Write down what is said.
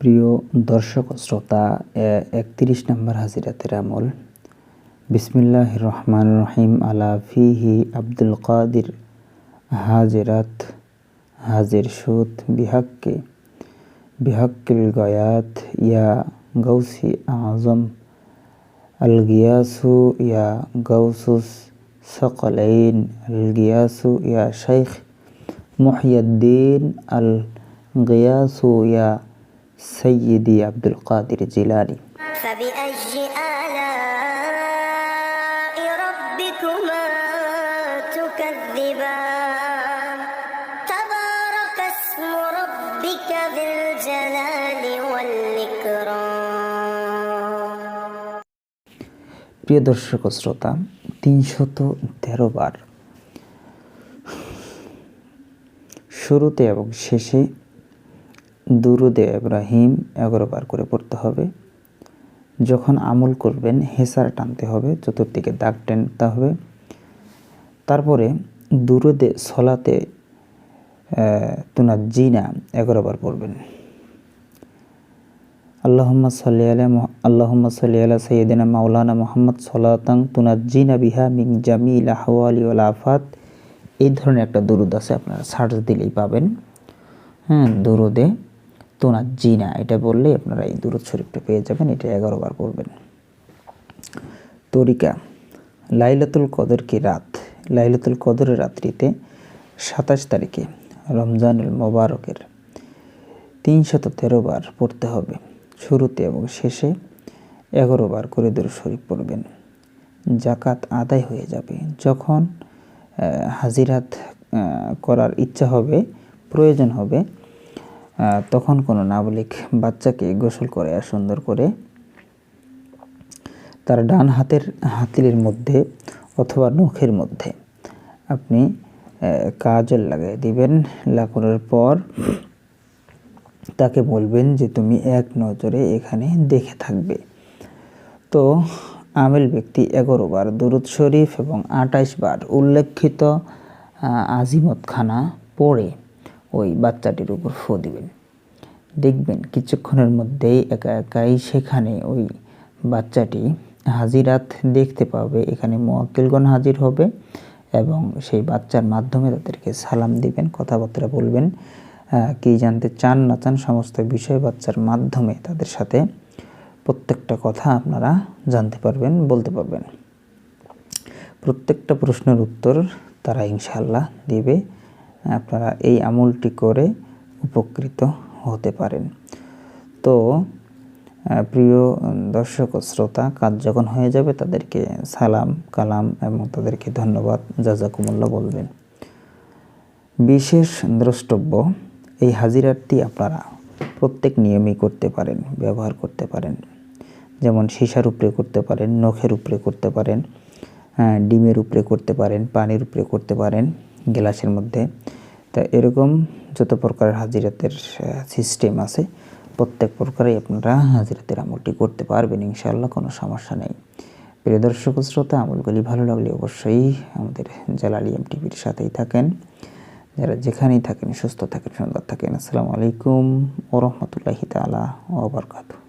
প্রিয় দর্শক ও শ্রোতা, ৩১ নম্বর হাজিরাতের আমল। বিসমিল্লাহির রহমানির রহিম। আলা ফিহি আব্দুল কাদির হাজিরাত। হাজির সুদ বিহাক্কিল গায়াত ইয়া গৌসি আজম। আল গিয়াসু ইয়া গৌসুস সকলাইন। আল গিয়াসু ইয়া শাইখ মুহিউদ্দিন। আল গিয়াসু ইয়া সৈয়দি আব্দুল কাদির জিলানী। فبأي آلاء ربكما تكذبان تبارك اسم ربك ذي الجلال والإكرام। প্রিয় দর্শক ও শ্রোতা, ৩১৩ বার শুরুতে এবং শেষে দুরুদে ইব্রাহিম 11 বার করে পড়তে হবে। যখন আমল করবেন হেসার টানতে হবে, চতুর্দিকে দাগ টানতে হবে। তারপরে দুরুদে সলাতে তুনাজ্জিনা 11 বার পড়বেন। আল্লাহুম্মা সাল্লি আলা সাইয়্যিদিনা মাওলানা মুহাম্মদ সালাতান তুনাজ্জিনা বিহা মিন জামিল আহওয়ালি ওয়াল আফাত। এই ধরনের একটা দুরুদ আছে, আপনারা সার্চ দিলেই পাবেন। দুরুদে তুনাজ্জিনা এটা বললে আপনারা এই দুরুদ শরীফটা পেয়ে যাবেন। এটা 11 বার পড়বেন। তরিকা: লাইলাতুল কদর কি রাত, লাইলাতুল কদরের রাত্রিতে 27 তারিখে রমজানুল মোবারকের 313 বার পড়তে হবে। শুরুতে এবং শেষে 11 বার করে দুরূদ শরীফ পড়বেন। যাকাত আদায় হয়ে যাবে। যখন হাজিরাত করার ইচ্ছা হবে, প্রয়োজন হবে, তখন কোনো নাবালিগ বাচ্চাকে গোসল করে সুন্দর করে তার ডান হাতের হাতলির মধ্যে অথবা নখের মধ্যে আপনি কাজল লাগাই দিবেন। লাগানোর পর তাকে বলবেন যে তুমি এক নজরে এখানে দেখে থাকবে। তো আমেল ব্যক্তি 11 বার দুরূদ শরীফ এবং 28 বার উল্লেখিত আজিমতখানা পড়ে ওই বাচ্চাটির উপর ফু দিবেন। দেখবেন কিছুক্ষণের মধ্যেই একা একাই সেখানে ওই বাচ্চাটি হাজিরাত দেখতে পাবে। এখানে মুয়াক্কিলগণ হাজির হবে এবং সেই বাচ্চার মাধ্যমে তাদেরকে সালাম দিবেন, কথাবার্তা বলবেন। কি জানতে চান না চান সমস্ত বিষয় বাচ্চার মাধ্যমে তাদের সাথে প্রত্যেকটা কথা আপনারা জানতে পারবেন, বলতে পারবেন। প্রত্যেকটা প্রশ্নের উত্তর তারা ইনশাআল্লাহ দিবে। আপনারা এই আমলটি করে উপকৃত হতে পারেন। তো প্রিয় দর্শক ও শ্রোতা, কাজ যখন হয়ে যাবে তাদেরকে সালাম কালাম এবং তাদেরকে ধন্যবাদ জাযাকুমুল্লাহ বলবেন। বিশেষ দ্রষ্টব্য: এই হাজিরাতটি আপনারা প্রত্যেক নিয়মেই করতে পারেন, ব্যবহার করতে পারেন। যেমন সীসার উপরে করতে পারেন, নখের উপরে করতে পারেন, ডিমের উপরে করতে পারেন, পানির উপরে করতে পারেন, গ্লাসের মধ্যে। তা এরকম যত প্রকারের হাজিরাতের সিস্টেম আছে প্রত্যেক প্রকারেই আপনারা হাজিরাতের আমলটি করতে পারবেন ইনশাআল্লাহ, কোনো সমস্যা নেই। প্রিয় দর্শক শ্রোতা, আমলগুলি ভালো লাগলে অবশ্যই আমাদের জালালী টিভির সাথেই থাকেন। যারা যেখানেই থাকেন সুস্থ থাকেন, সুন্দর থাকেন। আসসালামু আলাইকুম ওয়া রাহমাতুল্লাহি তাআলা ওয়া বারাকাতুহু।